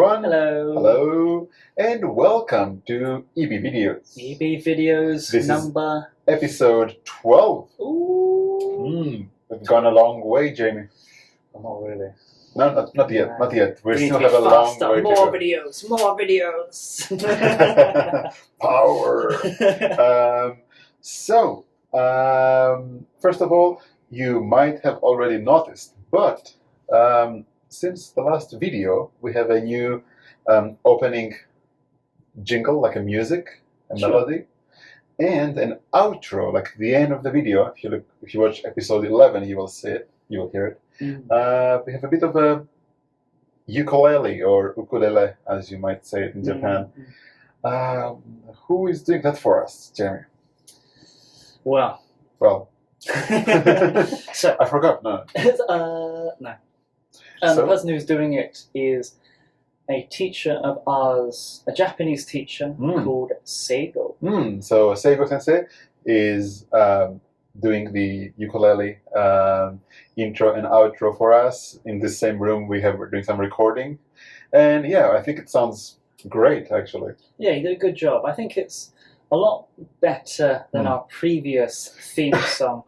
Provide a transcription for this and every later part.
everyone. Hello. Hello. And welcome to EB Videos. EB Videos This number... is episode 12. Ooh. We've gone a long way, Jamie. Well, not really. No, not yet. Not yet. We still need have to a be long faster. way to More go. videos. More videos. Power. First of all, you might have already noticed, but since the last video, we have a new opening jingle, like a music, a melody, and an outro, like the end of the video. If you watch episode 11, you will see it. You will hear it. We have a bit of a ukulele or ukulele, as you might say it in Japan. Who is doing that for us, Jamie? Well. So I forgot. No. No. The person who's doing it is a teacher of ours, a Japanese teacher called Seigo. So Seigo Sensei is doing the ukulele intro and outro for us in this same room. We're doing some recording, and yeah, I think it sounds great, actually. Yeah, he did a good job. I think it's a lot better than our previous theme song.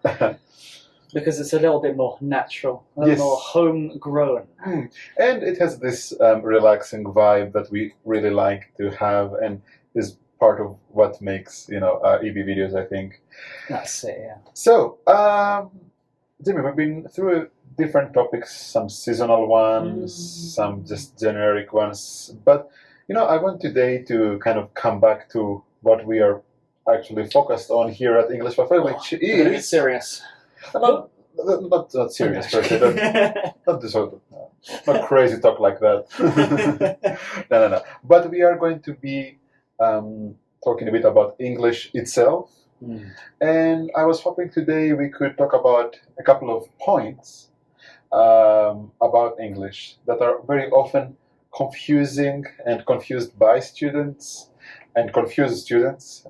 Because it's a little bit more natural, a little more homegrown. And it has this relaxing vibe that we really like to have, and is part of what makes, EB Videos, I think. That's it, yeah. So, Jimmy, we've been through different topics, some seasonal ones, some just generic ones. But, I want today to kind of come back to what we are actually focused on here at English Buffet, which is... serious. Not serious, not crazy talk like that. No. But we are going to be talking a bit about English itself. And I was hoping today we could talk about a couple of points about English that are very often confusing and confused by students and confuse students.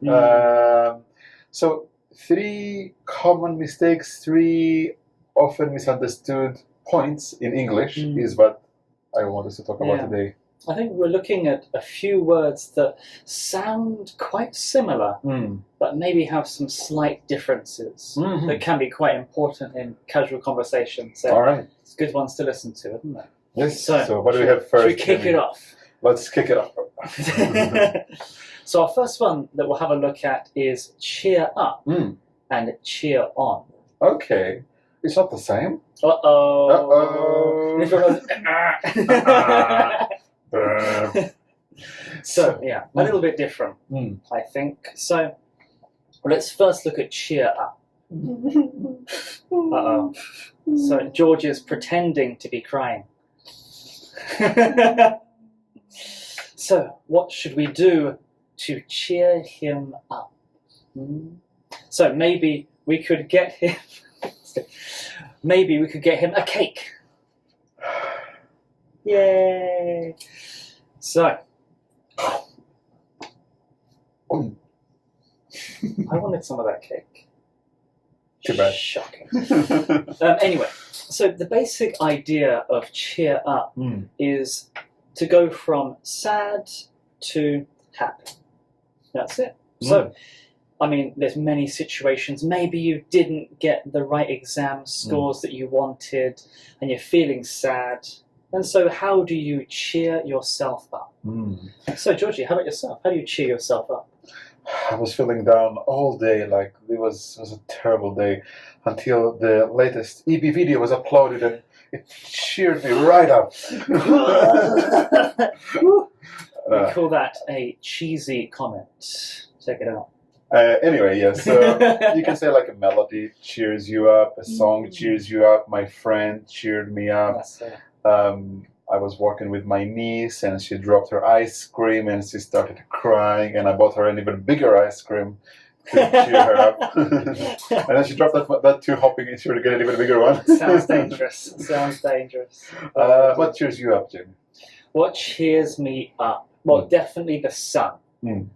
So 3 common mistakes, 3 often misunderstood points in English is what I want us to talk about today. I think we're looking at a few words that sound quite similar, but maybe have some slight differences that can be quite important in casual conversation. So all right. It's good ones to listen to, isn't it? Yes. So what do we have first? Should we kick it off? Let's kick it off. So our first one that we'll have a look at is cheer up and cheer on. Okay. It's not the same? Uh-oh. So, yeah, a little bit different, I think. So, let's first look at cheer up. Uh-oh. So, George is pretending to be crying. So, what should we do to cheer him up? So, maybe we could get him... Maybe we could get him a cake. Yay! So, I wanted some of that cake. Too bad. Shocking. Anyway, so the basic idea of cheer up is to go from sad to happy. That's it. So, I mean, there's many situations. Maybe you didn't get the right exam scores that you wanted, and you're feeling sad. And so how do you cheer yourself up? So, Georgie, how about yourself? How do you cheer yourself up? I was feeling down all day. Like, it was a terrible day until the latest EB video was uploaded, and it cheered me right up. We call that a cheesy comment. Check it out. Anyway, yes, so you can say like a melody cheers you up, a song cheers you up, my friend cheered me up. I was walking with my niece and she dropped her ice cream and she started crying, and I bought her an even bigger ice cream to cheer her up. And then she dropped that too, hoping she would get an even bigger one. Sounds dangerous. Sounds dangerous. What cheers you up, Jim? What cheers me up? Well, definitely the sun.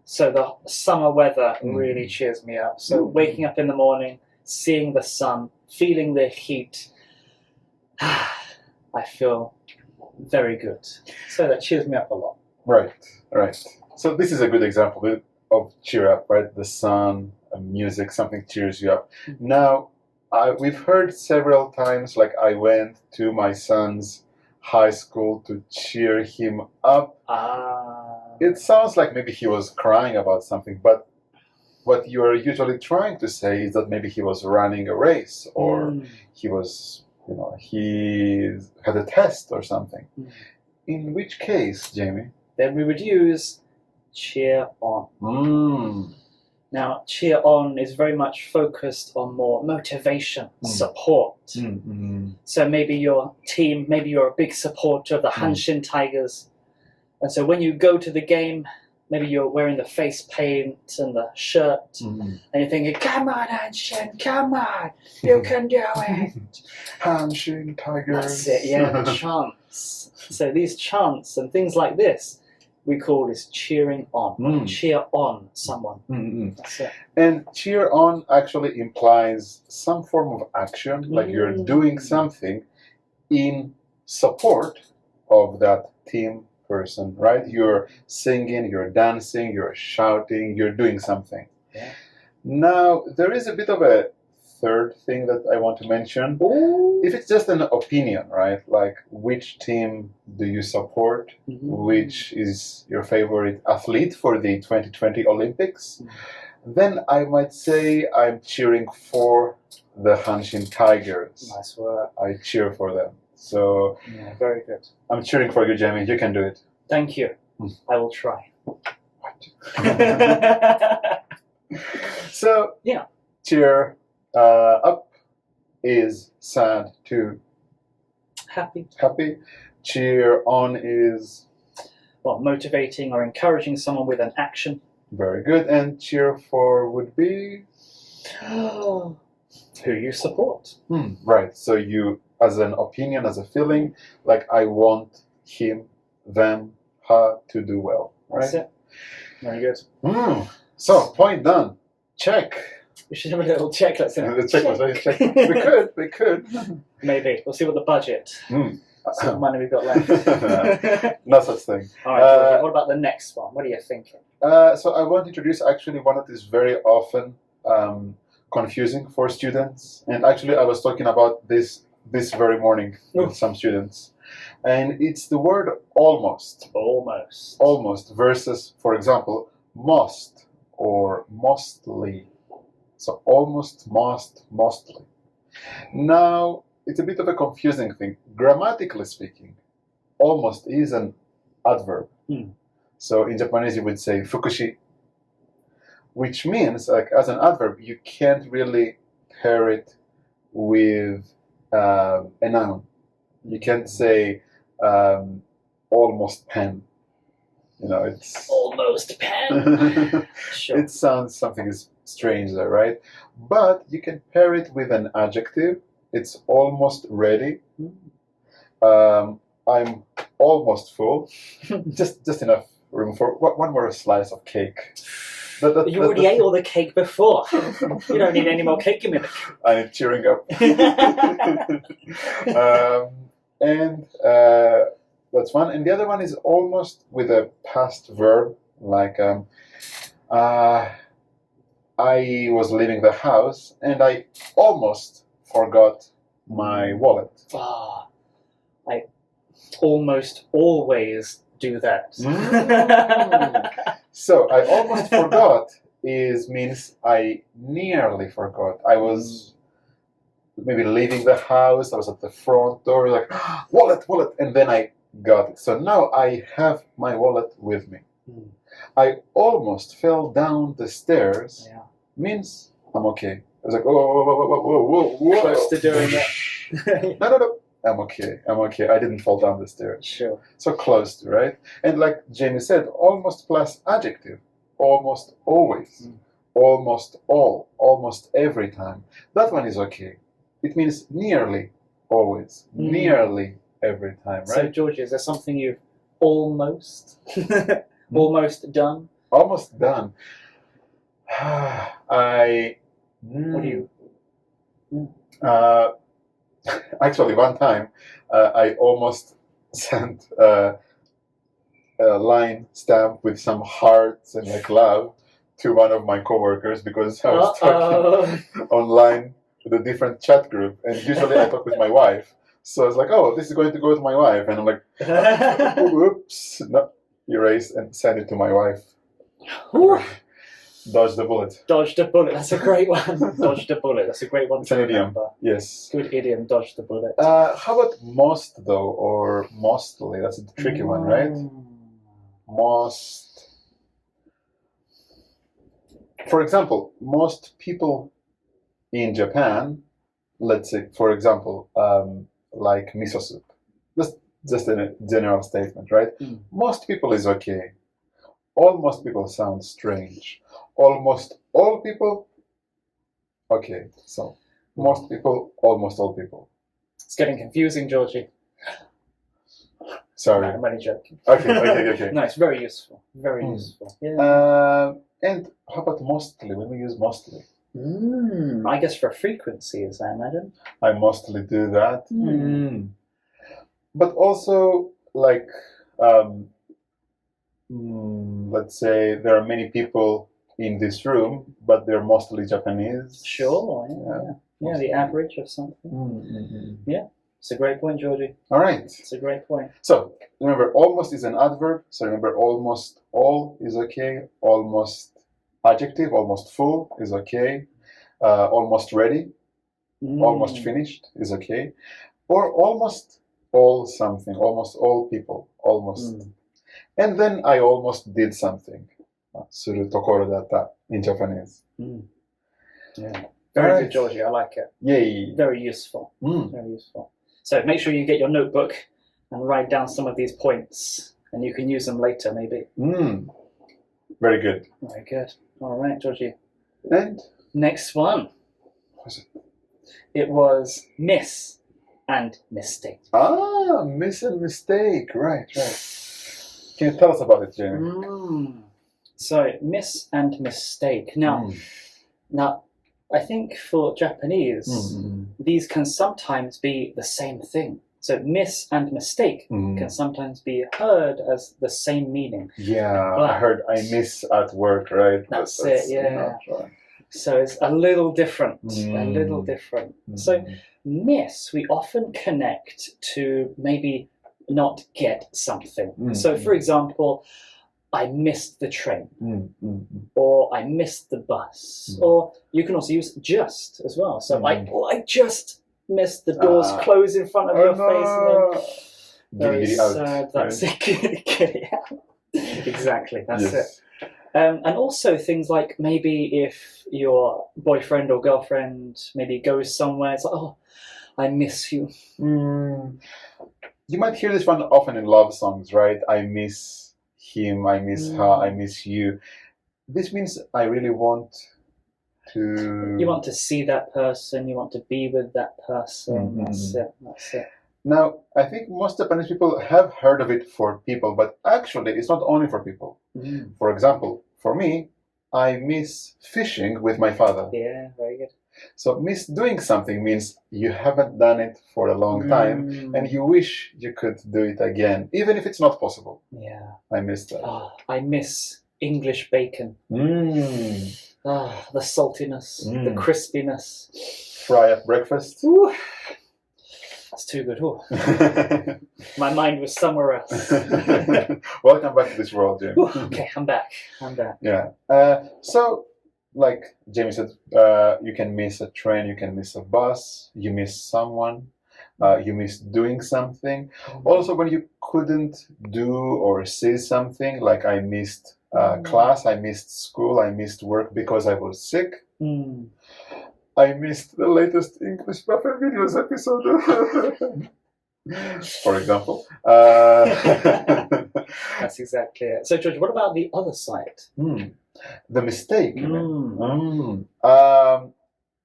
So the summer weather really cheers me up. So waking up in the morning, seeing the sun, feeling the heat, I feel very good. So that cheers me up a lot. Right. So this is a good example of cheer up, right? The sun, music, something cheers you up. Now, we've heard several times, like I went to my son's high school to cheer him up. It sounds like maybe he was crying about something, but what you're usually trying to say is that maybe he was running a race, or he was, he had a test or something. In which case, Jamie? Then we would use cheer on. Now, cheer on is very much focused on more motivation, support. So maybe your team, maybe you're a big supporter of the Hanshin Tigers. And so when you go to the game, maybe you're wearing the face paint and the shirt, and you're thinking, come on, Hanshin, come on, you can do it. Hanshin Tigers. That's it, yeah, the chants. So these chants and things like this, we call this cheering on. Cheer on someone. That's it. And cheer on actually implies some form of action, like you're doing something in support of that team person, right? You're singing, you're dancing, you're shouting, you're doing something. Yeah. Now, there is a bit of a third thing that I want to mention. If it's just an opinion, right? Like, which team do you support? Which is your favorite athlete for the 2020 Olympics? Then I might say I'm cheering for the Hanshin Tigers. Nice work. I cheer for them. So, yeah, very good. I'm cheering for you, Jamie. You can do it. Thank you. I will try. So, yeah. Cheer up is sad to happy. Cheer on is motivating or encouraging someone with an action. Very good. And cheer for would be who you support. Right. So you, as an opinion, as a feeling, like I want him, them, her to do well. Right. That's it. Very good. So point done. Check. We should have a little checklist. Check. We could. Maybe. We'll see what the budget. See what money we've got left. No such thing. All right, what about the next one? What are you thinking? So I want to introduce actually one that is very often confusing for students. And actually I was talking about this very morning with some students. And it's the word almost. Almost versus, for example, must or mostly. So almost, mostly. Now, it's a bit of a confusing thing. Grammatically speaking, almost is an adverb. So in Japanese you would say fukushi, which means, like, as an adverb, you can't really pair it with a noun. You can't say almost pen. It's almost pen. Sure. It sounds something is strange there, right? But you can pair it with an adjective. It's almost ready. I'm almost full. just enough room for one more slice of cake. You already ate all the cake before. You don't need any more cake in it. I'm cheering up. That's one. And the other one is almost with a past verb, like I was leaving the house and I almost forgot my wallet. I almost always do that. So I almost forgot means I nearly forgot. I was maybe leaving the house, I was at the front door, like, wallet, and then I got it. So now I have my wallet with me. I almost fell down the stairs means I'm okay. I was like, whoa. Close to doing that. No. I'm okay. I didn't fall down the stairs. Sure. So close to, right? And like Jamie said, almost plus adjective. Almost always. Almost all. Almost every time. That one is okay. It means nearly always. Nearly every time, right? So, Georgia, is there something you've almost done? Almost done. What do you... Actually, one time I almost sent a line stamp with some hearts and like love to one of my coworkers because I was talking online with a different chat group, and usually I talk with my wife. So I was like, oh, this is going to go to my wife, and I'm like, whoops, no, erase and send it to my wife. Dodge the bullet. Dodge the bullet. That's a great one. Dodge the bullet. That's a great one It's to an idiom. remember. Yes. Good idiom. Dodge the bullet. How about most though, or mostly? That's a tricky one, right? Most. For example, most people in Japan, let's say, for example, like miso soup. Just a general statement, right? Most people is okay. Almost people sound strange. Almost all people, okay. So most people, almost all people. It's getting confusing, Georgie. Sorry. No, I'm only joking. Okay. No, it's very useful. Very useful. Yeah. And how about mostly? When we use mostly? I guess for frequencies, I imagine. I mostly do that. But also, like, let's say there are many people in this room, but they're mostly Japanese. Sure, yeah, the average of something. Yeah, it's a great point, Georgie. All right. It's a great point. So, remember, almost is an adverb. So, remember, almost all is okay. Almost adjective, almost full is okay. Almost ready, almost finished is okay. Or almost all something, almost all people, almost. And then I almost did something. Suru tokoro datta in Japanese. Yeah. Very good, Georgie. I like it. Yay. Very useful. Very useful. So make sure you get your notebook and write down some of these points, and you can use them later, maybe. Very good. Very good. All right, Georgie. And next one. What was it? It was miss and mistake. Miss and mistake. Right. Can you tell us about it, Jamie? So, miss and mistake. Now, I think for Japanese, these can sometimes be the same thing. So, miss and mistake can sometimes be heard as the same meaning. Yeah, but I heard I miss at work, right? That's it, yeah. Right. So, it's a little different. A little different. So, miss, we often connect to maybe not get something. So, for example, I missed the train, or I missed the bus, or you can also use just as well. So I just missed the doors close in front of your face, and then very sad. That's it. Get it out. Exactly. That's it. And also things like maybe if your boyfriend or girlfriend maybe goes somewhere, it's like, oh, I miss you. You might hear this one often in love songs, right? I miss him, I miss her, I miss you. This means I really want to... You want to see that person, you want to be with that person. That's it. Now, I think most Japanese people have heard of it for people, but actually it's not only for people. For example, for me, I miss fishing with my father. Yeah, very good. So miss doing something means you haven't done it for a long time and you wish you could do it again, even if it's not possible. Yeah. I miss that. I miss English bacon. The saltiness, the crispiness. Fry at breakfast. Ooh. That's too good. My mind was somewhere else. Welcome back to this world, Jamie. Okay, I'm back. Yeah. So, like Jamie said, you can miss a train, you can miss a bus, you miss someone, you miss doing something. Also, when you couldn't do or say something, like I missed class, I missed school, I missed work because I was sick. I missed the latest English Buffet Videos episode. For example. That's exactly it. So, George, what about the other side? The mistake.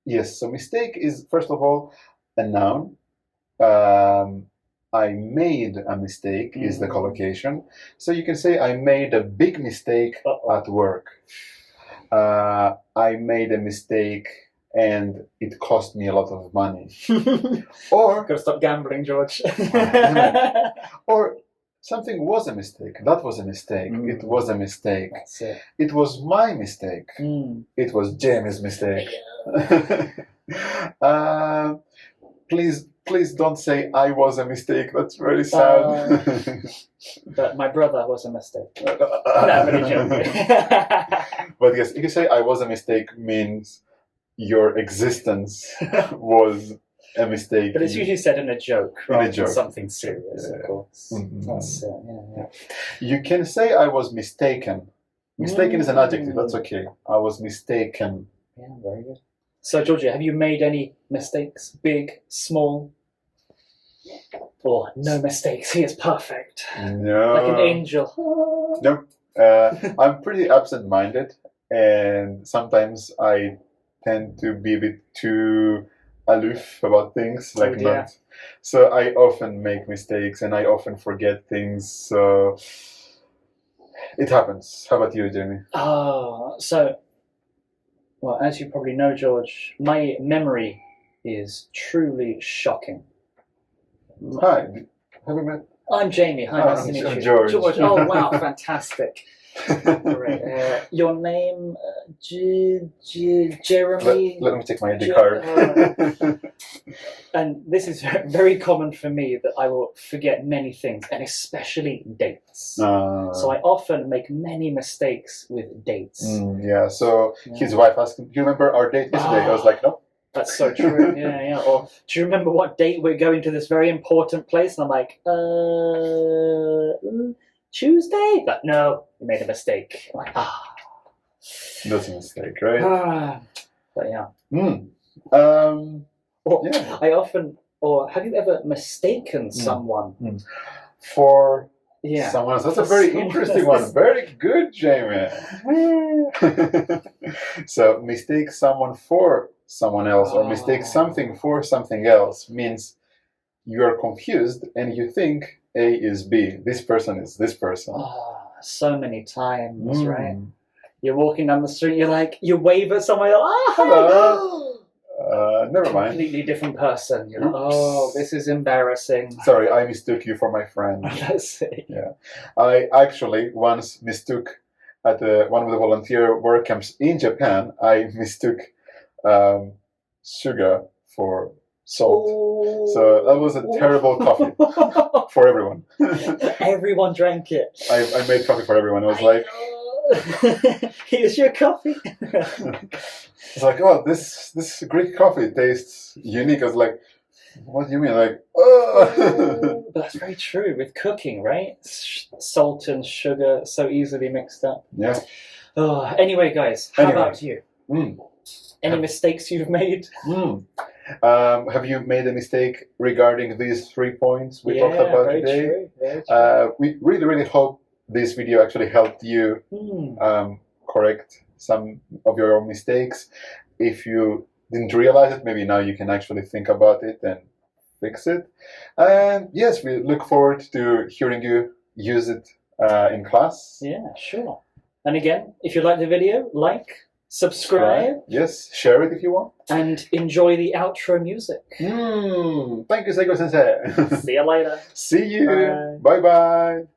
Yes, so mistake is, first of all, a noun. I made a mistake is the collocation. So you can say I made a big mistake at work. I made a mistake and it cost me a lot of money. Or Gotta stop gambling, George. or something was a mistake. That was a mistake. It was a mistake. That's it. It was my mistake. It was Jamie's mistake. Please don't say I was a mistake. That's very sad. But my brother was a mistake. No, I'm really joking. But yes, if you say I was a mistake, means your existence was a mistake. But it's usually said in a joke, rather than something serious, of course. That's it. Yeah. You can say I was mistaken. Mistaken is an adjective. That's okay. I was mistaken. Yeah, very good. So, Georgia, have you made any mistakes? Big, small? Or no mistakes? He is perfect. No. Like an angel. No. I'm pretty absent-minded, and sometimes I tend to be a bit too aloof about things. So I often make mistakes, and I often forget things. So it happens. How about you, Jamie? Well, as you probably know, George, my memory is truly shocking. Hi, have we met? I'm Jamie. Hi, nice to meet you. George. Oh, wow, fantastic. Great. Your name, Jeremy? Let me take my ID card. And this is very common for me, that I will forget many things, and especially dates. So I often make many mistakes with dates. So his wife asked him, do you remember our date yesterday? I was like, no. That's so true. Yeah. Or do you remember what date we're going to this very important place? And I'm like, Tuesday? But no, you made a mistake. I'm like, That's a mistake, right? But yeah. I often, or have you ever mistaken someone for Yeah. Someone else. That's a very interesting one. Very good, Jamie. So mistake someone for someone else, or mistake something for something else, means you are confused and you think A is B. This person is this person. So many times, right? You're walking down the street, you're like, you wave at someone, you're like, hello. Never mind. Completely different person. You're like, oh, this is embarrassing. Sorry, I mistook you for my friend. Let's see. Yeah, I actually once mistook at one of the volunteer work camps in Japan. I mistook sugar for salt. Oh. So that was a terrible coffee for everyone. Everyone drank it. I made coffee for everyone. I was like, here's your coffee. It's like, oh, this Greek coffee tastes unique. I was like, what do you mean? Like, oh. But that's very true with cooking, right? Salt and sugar so easily mixed up. Yeah. Anyway, guys, how about you? Any mistakes you've made? Have you made a mistake regarding these 3 points we talked about today? True, very true. We really hope this video actually helped you correct some of your own mistakes. If you didn't realize it, maybe now you can actually think about it and fix it. And yes, we look forward to hearing you use it in class. Yeah, sure. And again, if you like the video, like, subscribe. Yes, share it if you want. And enjoy the outro music. Thank you, Seiko Sensei. See you later. See you. Bye-bye.